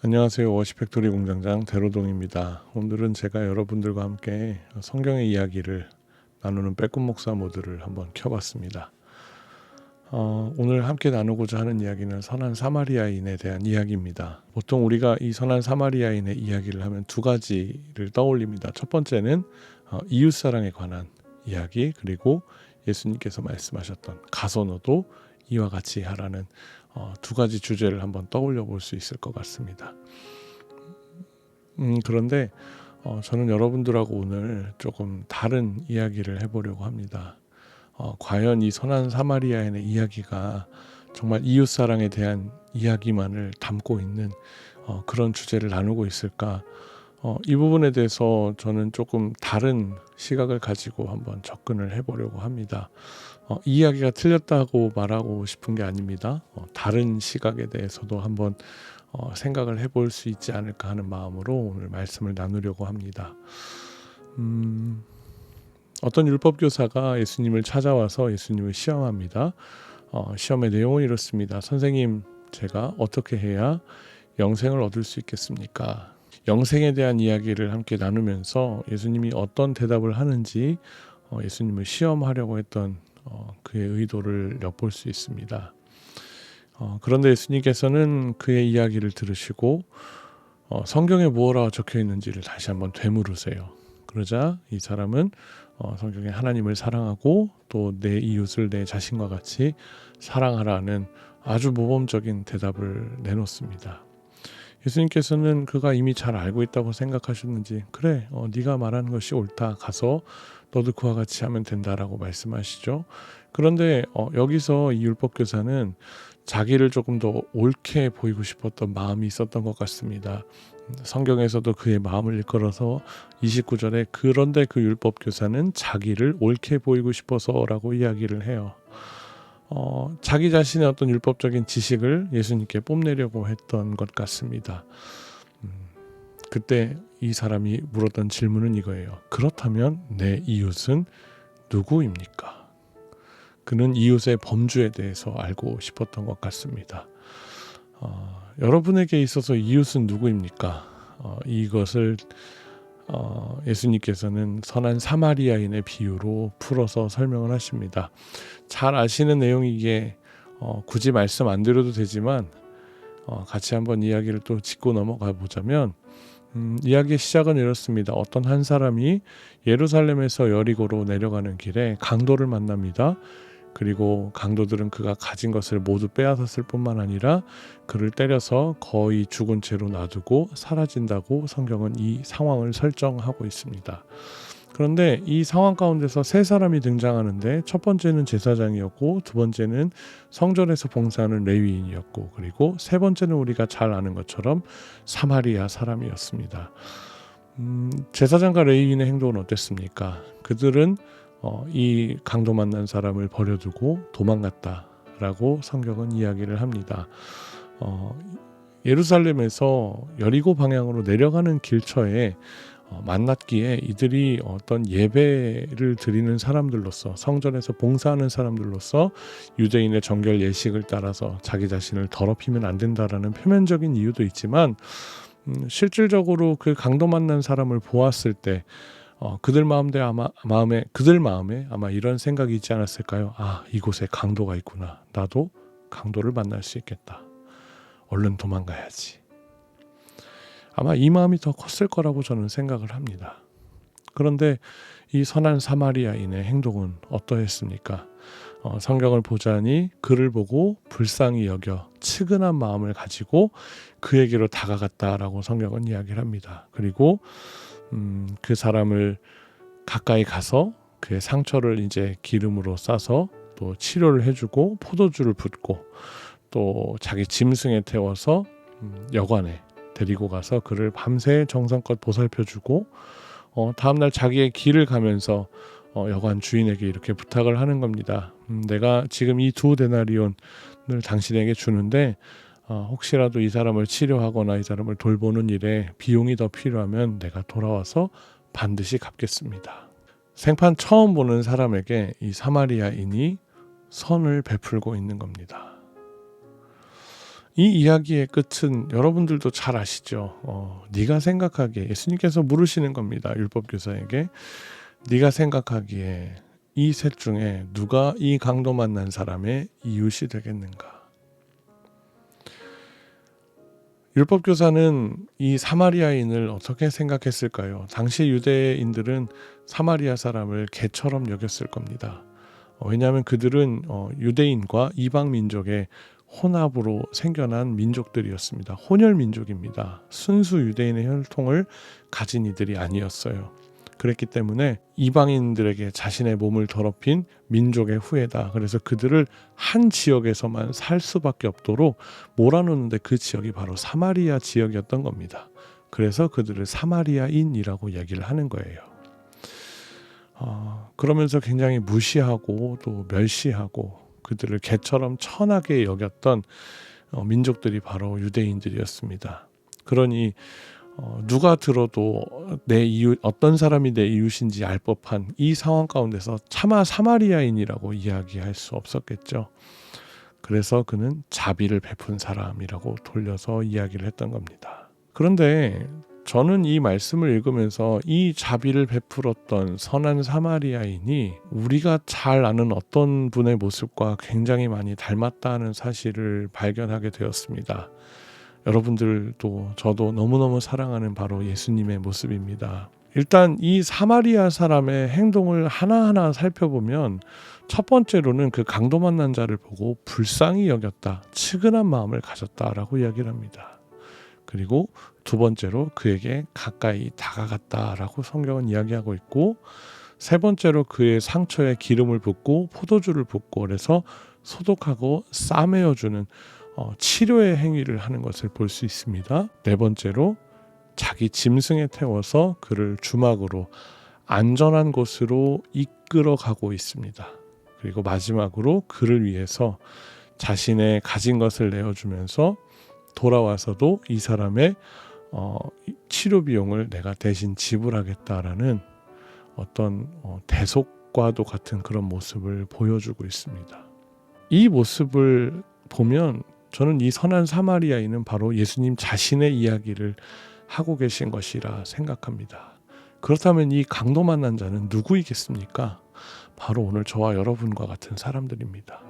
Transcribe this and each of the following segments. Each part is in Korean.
안녕하세요. 워시팩토리 공장장 대로동입니다. 오늘은 제가 여러분들과 함께 성경의 이야기를 나누는 빼꼼 목사 모드를 한번 켜봤습니다. 오늘 함께 나누고자 하는 이야기는 선한 사마리아인에 대한 이야기입니다. 보통 우리가 이 선한 사마리아인의 이야기를 하면 두 가지를 떠올립니다. 첫 번째는 이웃사랑에 관한 이야기, 그리고 예수님께서 말씀하셨던 가서 너도 이와 같이 하라는 두 가지 주제를 한번 떠올려 볼 수 있을 것 같습니다. 그런데 저는 여러분들하고 오늘 조금 다른 이야기를 해보려고 합니다. 과연 이 선한 사마리아인의 이야기가 정말 이웃사랑에 대한 이야기만을 담고 있는 그런 주제를 나누고 있을까? 이 부분에 대해서 저는 조금 다른 시각을 가지고 한번 접근을 해보려고 합니다. 이 이야기가 틀렸다고 말하고 싶은 게 아닙니다. 다른 시각에 대해서도 한번 생각을 해볼 수 있지 않을까 하는 마음으로 오늘 말씀을 나누려고 합니다. 어떤 율법교사가 예수님을 찾아와서 예수님을 시험합니다. 시험의 내용은 이렇습니다. 선생님, 제가 어떻게 해야 영생을 얻을 수 있겠습니까? 영생에 대한 이야기를 함께 나누면서 예수님이 어떤 대답을 하는지 예수님을 시험하려고 했던 그의 의도를 엿볼 수 있습니다. 그런데 예수님께서는 그의 이야기를 들으시고 성경에 무엇라고 적혀 있는지를 다시 한번 되물으세요. 그러자 이 사람은 성경에 하나님을 사랑하고 또 내 이웃을 내 자신과 같이 사랑하라는 아주 모범적인 대답을 내놓습니다. 예수님께서는 그가 이미 잘 알고 있다고 생각하셨는지, 그래, 네가 말하는 것이 옳다, 가서 너도 그와 같이 하면 된다라고 말씀하시죠. 그런데 여기서 이 율법교사는 자기를 조금 더 옳게 보이고 싶었던 마음이 있었던 것 같습니다. 성경에서도 그의 마음을 일컬어서 29절에 그런데 그 율법교사는 자기를 옳게 보이고 싶어서라고 이야기를 해요. 자기 자신의 어떤 율법적인 지식을 예수님께 뽐내려고 했던 것 같습니다. 그때 이 사람이 물었던 질문은 이거예요. 그렇다면 내 이웃은 누구입니까? 그는 이웃의 범주에 대해서 알고 싶었던 것 같습니다. 여러분에게 있어서 이웃은 누구입니까? 이것을 예수님께서는 선한 사마리아인의 비유로 풀어서 설명을 하십니다. 잘 아시는 내용이기에 굳이 말씀 안 드려도 되지만 같이 한번 이야기를 또 짚고 넘어가 보자면 이야기의 시작은 이렇습니다. 어떤 한 사람이 예루살렘에서 여리고로 내려가는 길에 강도를 만납니다. 그리고 강도들은 그가 가진 것을 모두 빼앗았을 뿐만 아니라 그를 때려서 거의 죽은 채로 놔두고 사라진다고 성경은 이 상황을 설정하고 있습니다. 그런데 이 상황 가운데서 세 사람이 등장하는데 첫 번째는 제사장이었고, 두 번째는 성전에서 봉사하는 레위인이었고, 그리고 세 번째는 우리가 잘 아는 것처럼 사마리아 사람이었습니다. 제사장과 레위인의 행동은 어땠습니까? 그들은 이 강도 만난 사람을 버려두고 도망갔다라고 성경은 이야기를 합니다. 예루살렘에서 여리고 방향으로 내려가는 길처에 만났기에 이들이 어떤 예배를 드리는 사람들로서, 성전에서 봉사하는 사람들로서 유대인의 정결 예식을 따라서 자기 자신을 더럽히면 안 된다라는 표면적인 이유도 있지만 실질적으로 그 강도 만난 사람을 보았을 때 그들 마음에 아마 이런 생각이 있지 않았을까요? 이곳에 강도가 있구나. 나도 강도를 만날 수 있겠다. 얼른 도망가야지. 아마 이 마음이 더 컸을 거라고 저는 생각을 합니다. 그런데 이 선한 사마리아인의 행동은 어떠했습니까? 성경을 보자니 그를 보고 불쌍히 여겨 측은한 마음을 가지고 그에게로 다가갔다라고 성경은 이야기를 합니다. 그리고 그 사람을 가까이 가서 그의 상처를 이제 기름으로 싸서 또 치료를 해주고 포도주를 붓고 또 자기 짐승에 태워서 여관에 데리고 가서 그를 밤새 정성껏 보살펴주고 다음날 자기의 길을 가면서 여관 주인에게 이렇게 부탁을 하는 겁니다. 내가 지금 이 2데나리온을 당신에게 주는데 혹시라도 이 사람을 치료하거나 이 사람을 돌보는 일에 비용이 더 필요하면 내가 돌아와서 반드시 갚겠습니다. 생판 처음 보는 사람에게 이 사마리아인이 선을 베풀고 있는 겁니다. 이 이야기의 끝은 여러분들도 잘 아시죠? 네가 생각하기에, 예수님께서 물으시는 겁니다. 율법교사에게. 네가 생각하기에 이 셋 중에 누가 이 강도 만난 사람의 이웃이 되겠는가? 율법교사는 이 사마리아인을 어떻게 생각했을까요? 당시 유대인들은 사마리아 사람을 개처럼 여겼을 겁니다. 왜냐하면 그들은 유대인과 이방 민족의 혼합으로 생겨난 민족들이었습니다. 혼혈 민족입니다. 순수 유대인의 혈통을 가진 이들이 아니었어요. 그랬기 때문에 이방인들에게 자신의 몸을 더럽힌 민족의 후예다. 그래서 그들을 한 지역에서만 살 수밖에 없도록 몰아놓는데 그 지역이 바로 사마리아 지역이었던 겁니다. 그래서 그들을 사마리아인이라고 얘기를 하는 거예요. 그러면서 굉장히 무시하고 또 멸시하고 그들을 개처럼 천하게 여겼던 민족들이 바로 유대인들이었습니다. 그러니 누가 들어도 내 이웃, 어떤 사람이 내 이웃인지 알 법한 이 상황 가운데서 차마 사마리아인이라고 이야기할 수 없었겠죠. 그래서 그는 자비를 베푼 사람이라고 돌려서 이야기를 했던 겁니다. 그런데 저는 이 말씀을 읽으면서 이 자비를 베풀었던 선한 사마리아인이 우리가 잘 아는 어떤 분의 모습과 굉장히 많이 닮았다는 사실을 발견하게 되었습니다. 여러분들도 저도 너무너무 사랑하는 바로 예수님의 모습입니다. 일단 이 사마리아 사람의 행동을 하나하나 살펴보면 첫 번째로는 그 강도 만난 자를 보고 불쌍히 여겼다, 측은한 마음을 가졌다라고 이야기를 합니다. 그리고 두 번째로 그에게 가까이 다가갔다라고 성경은 이야기하고 있고, 세 번째로 그의 상처에 기름을 붓고 포도주를 붓고 그래서 소독하고 싸매어주는 치료의 행위를 하는 것을 볼 수 있습니다. 네 번째로 자기 짐승에 태워서 그를 주막으로 안전한 곳으로 이끌어 가고 있습니다. 그리고 마지막으로 그를 위해서 자신의 가진 것을 내어주면서 돌아와서도 이 사람의 치료 비용을 내가 대신 지불하겠다라는 어떤 대속과도 같은 그런 모습을 보여주고 있습니다. 이 모습을 보면 저는 이 선한 사마리아인은 바로 예수님 자신의 이야기를 하고 계신 것이라 생각합니다. 그렇다면 이 강도 만난 자는 누구이겠습니까? 바로 오늘 저와 여러분과 같은 사람들입니다.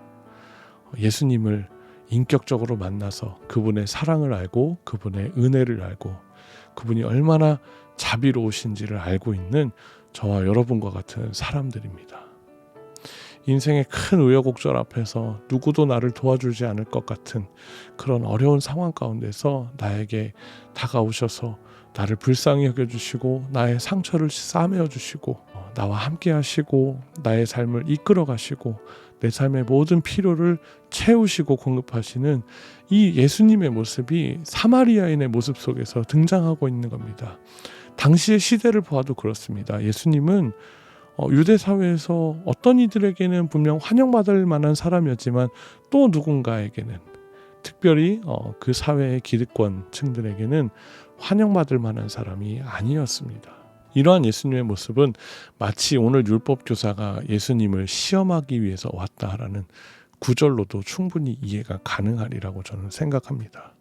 예수님을 인격적으로 만나서 그분의 사랑을 알고 그분의 은혜를 알고 그분이 얼마나 자비로우신지를 알고 있는 저와 여러분과 같은 사람들입니다. 인생의 큰 우여곡절 앞에서 누구도 나를 도와주지 않을 것 같은 그런 어려운 상황 가운데서 나에게 다가오셔서 나를 불쌍히 여겨주시고 나의 상처를 싸매어 주시고 나와 함께 하시고 나의 삶을 이끌어 가시고 내 삶의 모든 필요를 채우시고 공급하시는 이 예수님의 모습이 사마리아인의 모습 속에서 등장하고 있는 겁니다. 당시의 시대를 보아도 그렇습니다. 예수님은 유대 사회에서 어떤 이들에게는 분명 환영받을 만한 사람이었지만 또 누군가에게는 특별히 그 사회의 기득권층들에게는 환영받을 만한 사람이 아니었습니다. 이러한 예수님의 모습은 마치 오늘 율법교사가 예수님을 시험하기 위해서 왔다라는 구절로도 충분히 이해가 가능하리라고 저는 생각합니다.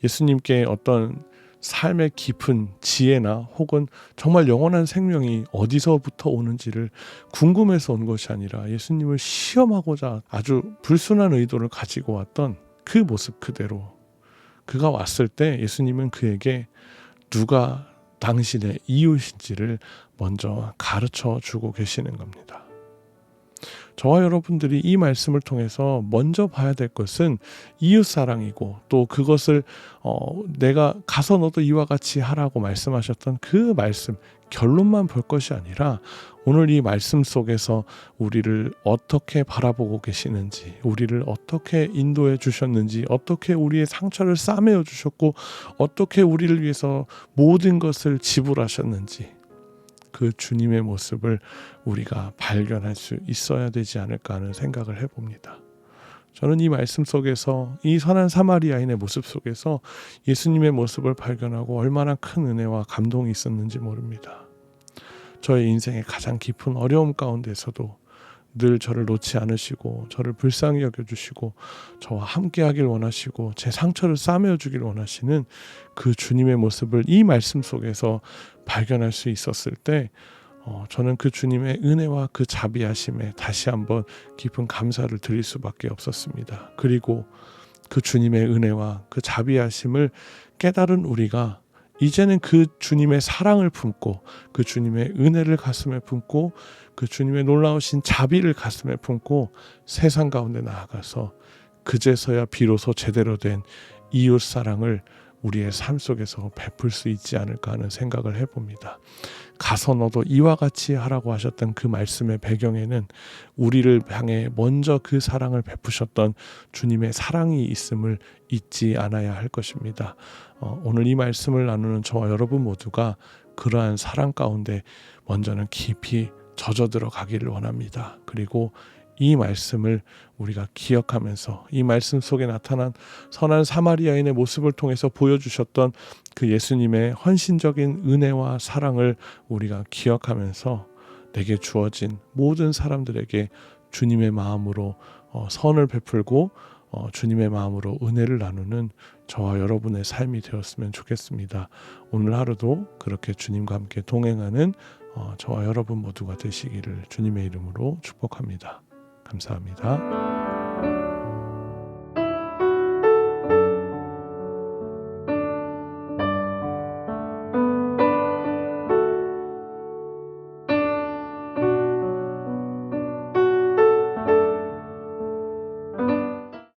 예수님께 어떤 삶의 깊은 지혜나 혹은 정말 영원한 생명이 어디서부터 오는지를 궁금해서 온 것이 아니라 예수님을 시험하고자 아주 불순한 의도를 가지고 왔던 그 모습 그대로 그가 왔을 때 예수님은 그에게 누가 당신의 이웃인지를 먼저 가르쳐 주고 계시는 겁니다. 저와 여러분들이 이 말씀을 통해서 먼저 봐야 될 것은 이웃사랑이고 또 그것을 내가 가서 너도 이와 같이 하라고 말씀하셨던 그 말씀 결론만 볼 것이 아니라 오늘 이 말씀 속에서 우리를 어떻게 바라보고 계시는지, 우리를 어떻게 인도해 주셨는지, 어떻게 우리의 상처를 싸매어 주셨고 어떻게 우리를 위해서 모든 것을 지불하셨는지 그 주님의 모습을 우리가 발견할 수 있어야 되지 않을까 하는 생각을 해봅니다. 저는 이 말씀 속에서 이 선한 사마리아인의 모습 속에서 예수님의 모습을 발견하고 얼마나 큰 은혜와 감동이 있었는지 모릅니다. 저의 인생의 가장 깊은 어려움 가운데서도 늘 저를 놓지 않으시고 저를 불쌍히 여겨주시고 저와 함께하길 원하시고 제 상처를 싸매어주길 원하시는 그 주님의 모습을 이 말씀 속에서 발견할 수 있었을 때 저는 그 주님의 은혜와 그 자비하심에 다시 한번 깊은 감사를 드릴 수밖에 없었습니다. 그리고 그 주님의 은혜와 그 자비하심을 깨달은 우리가 이제는 그 주님의 사랑을 품고 그 주님의 은혜를 가슴에 품고 그 주님의 놀라우신 자비를 가슴에 품고 세상 가운데 나아가서 그제서야 비로소 제대로 된 이웃 사랑을 우리의 삶 속에서 베풀 수 있지 않을까 하는 생각을 해봅니다. 가서 너도 이와 같이 하라고 하셨던 그 말씀의 배경에는 우리를 향해 먼저 그 사랑을 베푸셨던 주님의 사랑이 있음을 잊지 않아야 할 것입니다. 오늘 이 말씀을 나누는 저와 여러분 모두가 그러한 사랑 가운데 먼저는 깊이 젖어 들어가기를 원합니다. 그리고 이 말씀을 우리가 기억하면서 이 말씀 속에 나타난 선한 사마리아인의 모습을 통해서 보여주셨던 그 예수님의 헌신적인 은혜와 사랑을 우리가 기억하면서 내게 주어진 모든 사람들에게 주님의 마음으로 선을 베풀고 주님의 마음으로 은혜를 나누는 저와 여러분의 삶이 되었으면 좋겠습니다. 오늘 하루도 그렇게 주님과 함께 동행하는 저와 여러분 모두가 되시기를 주님의 이름으로 축복합니다. 감사합니다.